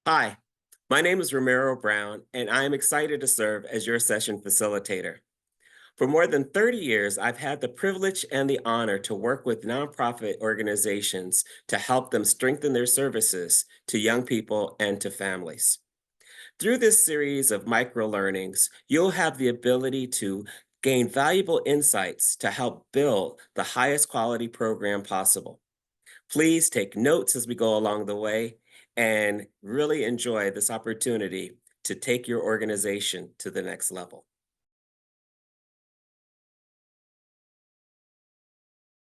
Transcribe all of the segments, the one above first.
Hi, my name is Romero Brown, and I am excited to serve as your session facilitator. For more than 30 years, I've had the privilege and the honor to work with nonprofit organizations to help them strengthen their services to young people and to families. Through this series of micro learnings, you'll have the ability to gain valuable insights to help build the highest quality program possible. Please take notes as we go along the way and really enjoy this opportunity to take your organization to the next level.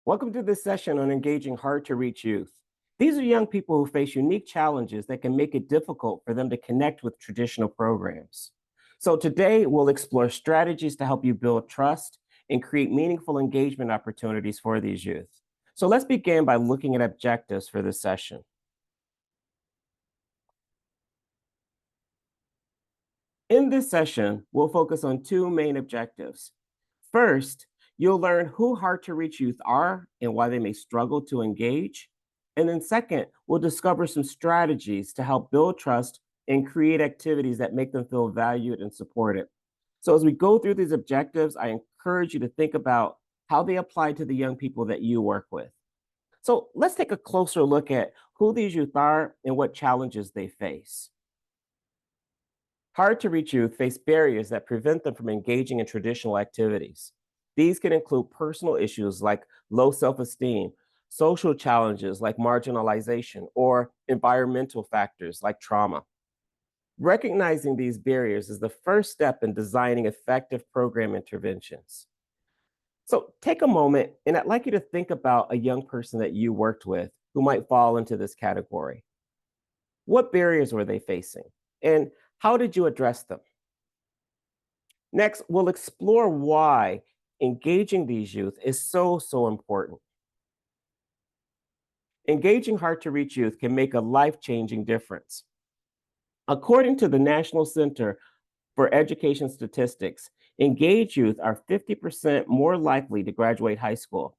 Welcome to this session on engaging hard to reach youth. These are young people who face unique challenges that can make it difficult for them to connect with traditional programs. So, today we'll explore strategies to help you build trust and create meaningful engagement opportunities for these youth. So, let's begin by looking at objectives for this session. In this session, we'll focus on two main objectives. First, you'll learn who hard to reach youth are and why they may struggle to engage. And then, second, we'll discover some strategies to help build trust and create activities that make them feel valued and supported. So, as we go through these objectives, I encourage you to think about how they apply to the young people that you work with. So, let's take a closer look at who these youth are and what challenges they face. Hard to reach youth face barriers that prevent them from engaging in traditional activities. These can include personal issues like low self esteem, social challenges like marginalization, or environmental factors like trauma. Recognizing these barriers is the first step in designing effective program interventions. So take a moment, and I'd like you to think about a young person that you worked with who might fall into this category. What barriers were they facing? And how did you address them? Next, we'll explore why engaging these youth is so important. Engaging hard to reach youth can make a life changing difference. According to the National Center for Education Statistics, engaged youth are 50% more likely to graduate high school.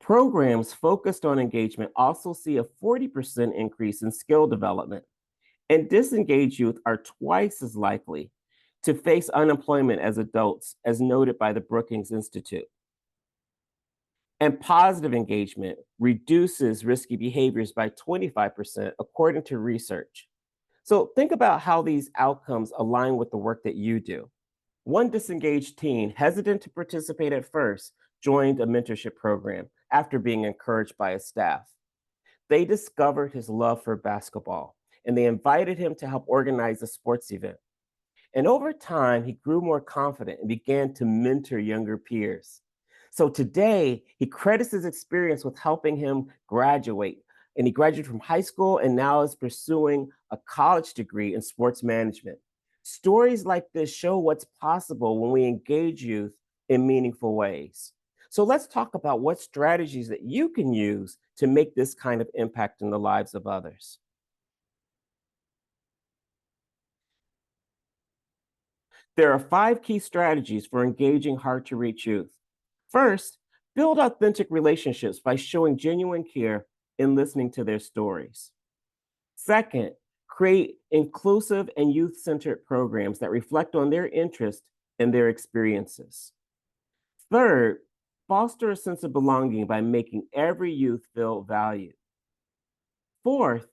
Programs focused on engagement also see a 40% increase in skill development, and disengaged youth are twice as likely to face unemployment as adults, as noted by the Brookings Institute. And positive engagement reduces risky behaviors by 25%, according to research. So think about how these outcomes align with the work that you do. One disengaged teen, hesitant to participate at first, joined a mentorship program after being encouraged by his staff. They discovered his love for basketball and they invited him to help organize a sports event. And over time, he grew more confident and began to mentor younger peers. So today, he credits his experience with helping him graduate. And he graduated from high school and now is pursuing a college degree in sports management. Stories like this show what's possible when we engage youth in meaningful ways. So let's talk about what strategies that you can use to make this kind of impact in the lives of others. There are five key strategies for engaging hard to reach youth. First, build authentic relationships by showing genuine care and listening to their stories. Second, create inclusive and youth centered programs that reflect on their interests and their experiences. Third, foster a sense of belonging by making every youth feel valued. Fourth,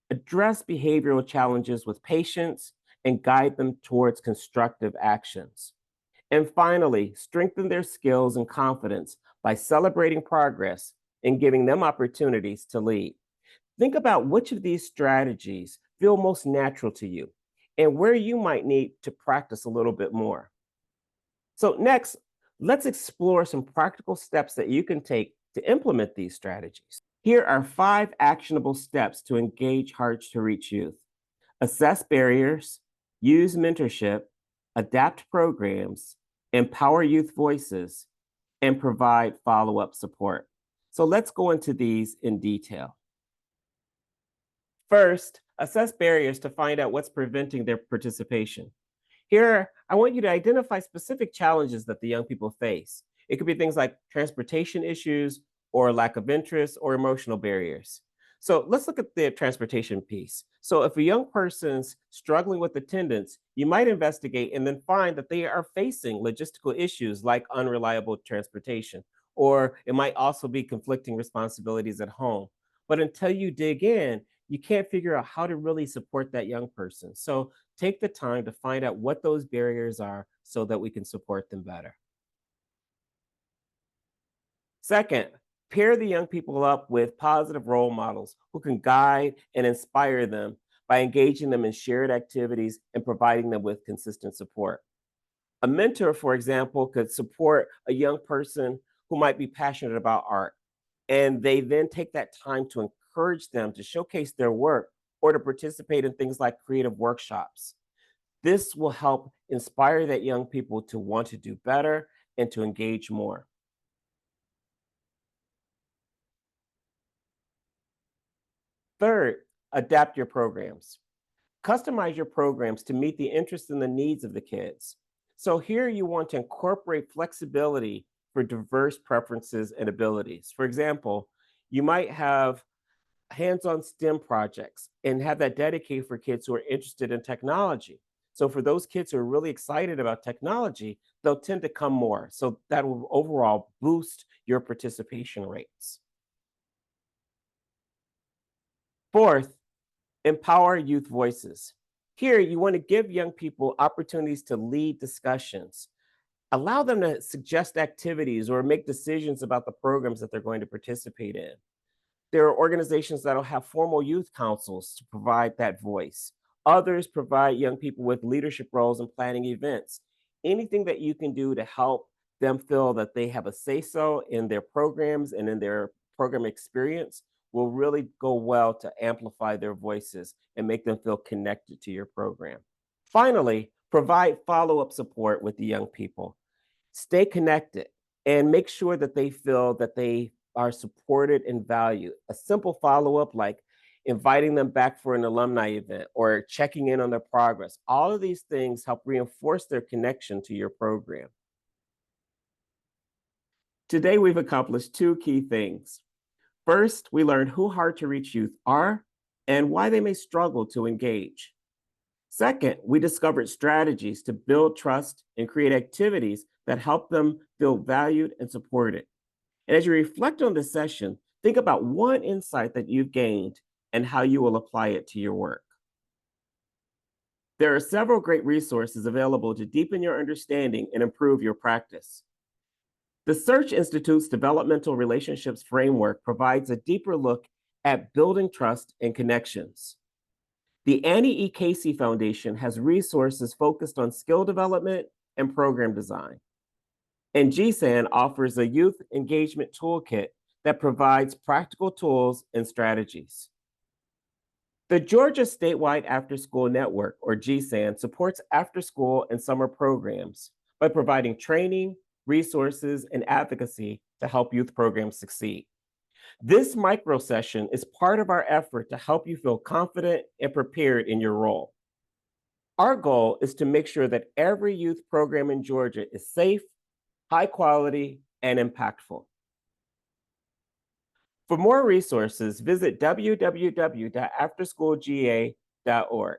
address behavioral challenges with patience and guide them towards constructive actions. And finally, strengthen their skills and confidence by celebrating progress and giving them opportunities to lead. Think about which of these strategies feel most natural to you and where you might need to practice a little bit more. So, next, let's explore some practical steps that you can take to implement these strategies. Here are five actionable steps to engage hard to reach youth: assess barriers, use mentorship, adapt programs, empower youth voices, and provide follow up support. So let's go into these in detail. First, assess barriers to find out what's preventing their participation. Here, I want you to identify specific challenges that the young people face. It could be things like transportation issues, or lack of interest, or emotional barriers. So let's look at the transportation piece. So if a young person's struggling with attendance, you might investigate and then find that they are facing logistical issues like unreliable transportation, or it might also be conflicting responsibilities at home. But until you dig in, you can't figure out how to really support that young person. So take the time to find out what those barriers are so that we can support them better. Second, pair the young people up with positive role models who can guide and inspire them by engaging them in shared activities and providing them with consistent support. A mentor, for example, could support a young person who might be passionate about art, and they then take that time to encourage them to showcase their work or to participate in things like creative workshops. This will help inspire that young people to want to do better and to engage more. Third, adapt your programs. Customize your programs to meet the interests and the needs of the kids. So here you want to incorporate flexibility for diverse preferences and abilities. For example, you might have hands-on STEM projects and have that dedicated for kids who are interested in technology. So for those kids who are really excited about technology, they'll tend to come more. So that will overall boost your participation rates. Fourth, empower youth voices. Here, you want to give young people opportunities to lead discussions. Allow them to suggest activities or make decisions about the programs that they're going to participate in. There are organizations that'll have formal youth councils to provide that voice. Others provide young people with leadership roles in planning events. Anything that you can do to help them feel that they have a say so in their programs and in their program experience will really go well to amplify their voices and make them feel connected to your program. Finally, provide follow up support with the young people. Stay connected and make sure that they feel that they are supported and valued. A simple follow up, like inviting them back for an alumni event or checking in on their progress, all of these things help reinforce their connection to your program. Today, we've accomplished two key things. First, we learned who hard to reach youth are and why they may struggle to engage. Second, we discovered strategies to build trust and create activities that help them feel valued and supported. And as you reflect on this session, think about one insight that you've gained and how you will apply it to your work. There are several great resources available to deepen your understanding and improve your practice. The Search Institute's Developmental Relationships Framework provides a deeper look at building trust and connections. The Annie E. Casey Foundation has resources focused on skill development and program design. And GSAN offers a youth engagement toolkit that provides practical tools and strategies. The Georgia Statewide After School Network, or GSAN, supports after school and summer programs by providing training, resources, and advocacy to help youth programs succeed. This micro session is part of our effort to help you feel confident and prepared in your role. Our goal is to make sure that every youth program in Georgia is safe, high quality, and impactful. For more resources, visit www.afterschoolga.org.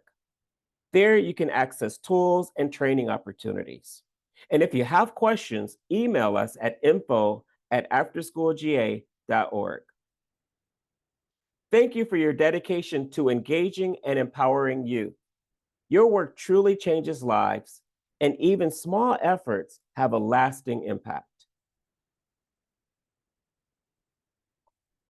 There you can access tools and training opportunities. And if you have questions, email us at info@afterschoolga.org. Thank you for your dedication to engaging and empowering youth. Your work truly changes lives, and even small efforts have a lasting impact.